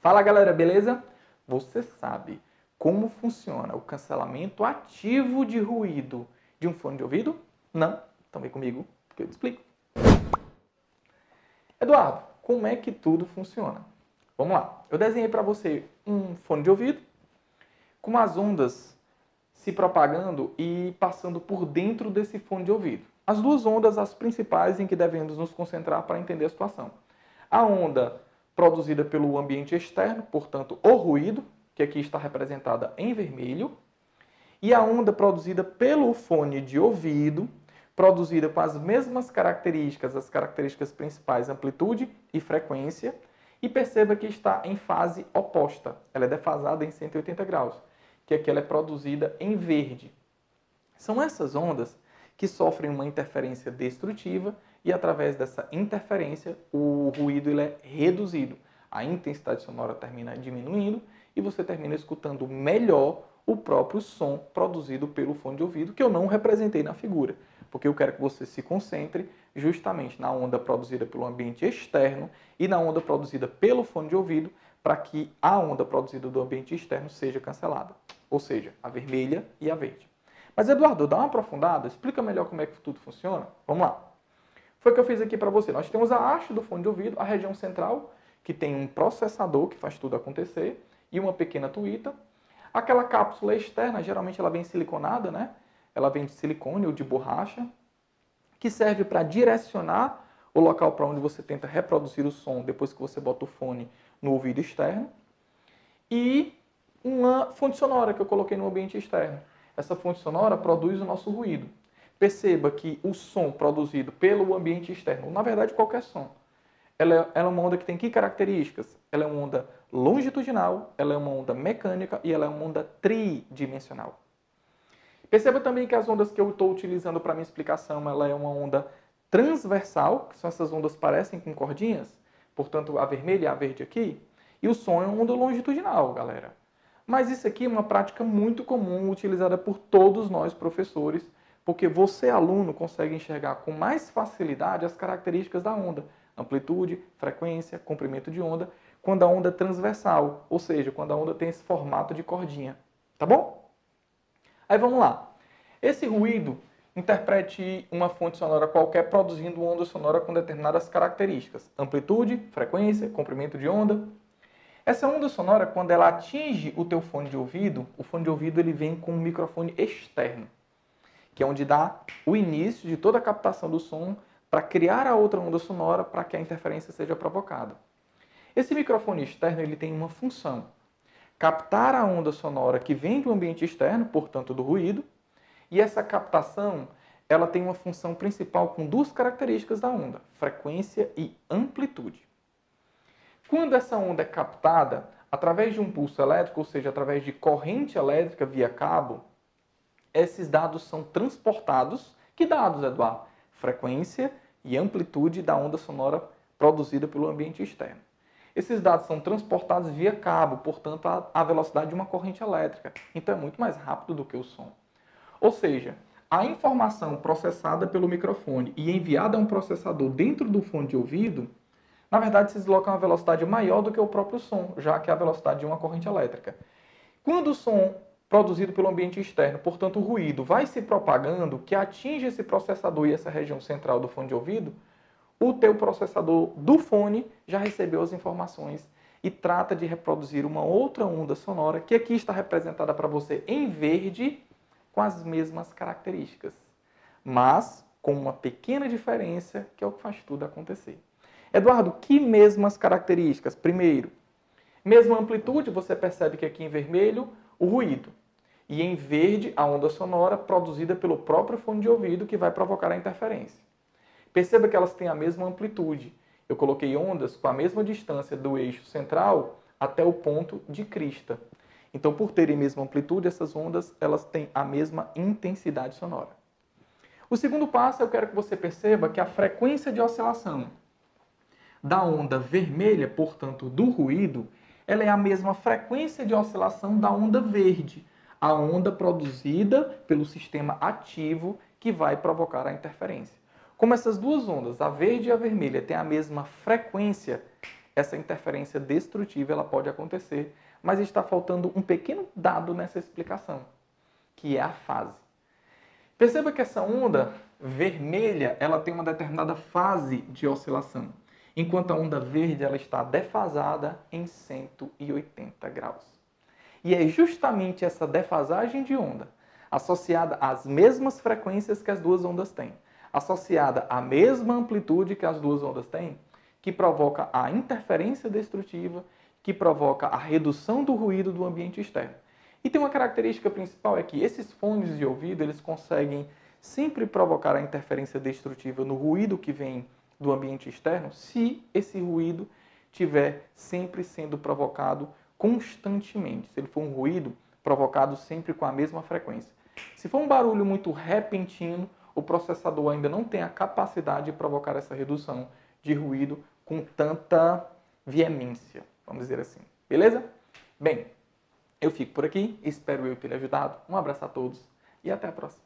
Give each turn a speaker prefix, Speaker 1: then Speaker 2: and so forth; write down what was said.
Speaker 1: Fala galera, beleza? Você sabe como funciona o cancelamento ativo de ruído de um fone de ouvido? Não? Então vem comigo que eu te explico. Eduardo, como é que tudo funciona? Vamos lá. Eu desenhei para você um fone de ouvido com as ondas se propagando e passando por dentro desse fone de ouvido. As duas ondas, as principais em que devemos nos concentrar para entender a situação. A onda produzida pelo ambiente externo, portanto, o ruído, que aqui está representada em vermelho, e a onda produzida pelo fone de ouvido, produzida com as mesmas características, as características principais, amplitude e frequência, e perceba que está em fase oposta, ela é defasada em 180 graus, que aqui ela é produzida em verde. São essas ondas que sofrem uma interferência destrutiva e através dessa interferência o ruído ele é reduzido. A intensidade sonora termina diminuindo e você termina escutando melhor o próprio som produzido pelo fone de ouvido, que eu não representei na figura, porque eu quero que você se concentre justamente na onda produzida pelo ambiente externo e na onda produzida pelo fone de ouvido, para que a onda produzida do ambiente externo seja cancelada, ou seja, a vermelha e a verde. Mas Eduardo, dá uma aprofundada, explica melhor como é que tudo funciona. Vamos lá. Foi o que eu fiz aqui para você. Nós temos a haste do fone de ouvido, a região central, que tem um processador que faz tudo acontecer, e uma pequena tuita. Aquela cápsula externa, geralmente ela vem siliconada, né? Ela vem de silicone ou de borracha, que serve para direcionar o local para onde você tenta reproduzir o som depois que você bota o fone no ouvido externo. E uma fonte sonora que eu coloquei no ambiente externo. Essa fonte sonora produz o nosso ruído. Perceba que o som produzido pelo ambiente externo, na verdade qualquer som, ela é uma onda que tem que características? Ela é uma onda longitudinal, ela é uma onda mecânica e ela é uma onda tridimensional. Perceba também que as ondas que eu estou utilizando para minha explicação, ela é uma onda transversal, que são essas ondas que parecem com cordinhas, portanto a vermelha e a verde aqui, e o som é uma onda longitudinal, galera. Mas isso aqui é uma prática muito comum, utilizada por todos nós professores, porque você, aluno, consegue enxergar com mais facilidade as características da onda. Amplitude, frequência, comprimento de onda, quando a onda é transversal, ou seja, quando a onda tem esse formato de cordinha. Tá bom? Aí vamos lá. Esse ruído, interprete uma fonte sonora qualquer produzindo onda sonora com determinadas características. Amplitude, frequência, comprimento de onda. Essa onda sonora, quando ela atinge o teu fone de ouvido, o fone de ouvido ele vem com um microfone externo, que é onde dá o início de toda a captação do som para criar a outra onda sonora para que a interferência seja provocada. Esse microfone externo ele tem uma função: captar a onda sonora que vem do ambiente externo, portanto do ruído, e essa captação ela tem uma função principal com duas características da onda: frequência e amplitude. Quando essa onda é captada através de um pulso elétrico, ou seja, através de corrente elétrica via cabo, esses dados são transportados. Que dados, Eduardo? Frequência e amplitude da onda sonora produzida pelo ambiente externo. Esses dados são transportados via cabo, portanto, à velocidade de uma corrente elétrica. Então, é muito mais rápido do que o som. Ou seja, a informação processada pelo microfone e enviada a um processador dentro do fone de ouvido, na verdade, se desloca a uma velocidade maior do que o próprio som, já que é a velocidade de uma corrente elétrica. Quando o som produzido pelo ambiente externo, portanto o ruído, vai se propagando, que atinge esse processador e essa região central do fone de ouvido, o teu processador do fone já recebeu as informações e trata de reproduzir uma outra onda sonora, que aqui está representada para você em verde, com as mesmas características, mas com uma pequena diferença, que é o que faz tudo acontecer. Eduardo, que mesmas características? Primeiro, mesma amplitude, você percebe que aqui em vermelho, o ruído. E em verde, a onda sonora produzida pelo próprio fone de ouvido que vai provocar a interferência. Perceba que elas têm a mesma amplitude. Eu coloquei ondas com a mesma distância do eixo central até o ponto de crista. Então, por terem a mesma amplitude, essas ondas elas têm a mesma intensidade sonora. O segundo passo, eu quero que você perceba que a frequência de oscilação da onda vermelha, portanto do ruído, ela é a mesma frequência de oscilação da onda verde, a onda produzida pelo sistema ativo que vai provocar a interferência. Como essas duas ondas, a verde e a vermelha, têm a mesma frequência, essa interferência destrutiva ela pode acontecer, mas está faltando um pequeno dado nessa explicação, que é a fase. Perceba que essa onda vermelha ela tem uma determinada fase de oscilação, enquanto a onda verde ela está defasada em 180 graus. E é justamente essa defasagem de onda, associada às mesmas frequências que as duas ondas têm, associada à mesma amplitude que as duas ondas têm, que provoca a interferência destrutiva, que provoca a redução do ruído do ambiente externo. E tem uma característica principal, é que esses fones de ouvido, eles conseguem sempre provocar a interferência destrutiva no ruído que vem do ambiente externo, se esse ruído estiver sempre sendo provocado constantemente, se ele for um ruído provocado sempre com a mesma frequência. Se for um barulho muito repentino, o processador ainda não tem a capacidade de provocar essa redução de ruído com tanta veemência, vamos dizer assim. Beleza? Bem, eu fico por aqui, espero eu ter lhe ajudado. Um abraço a todos e até a próxima.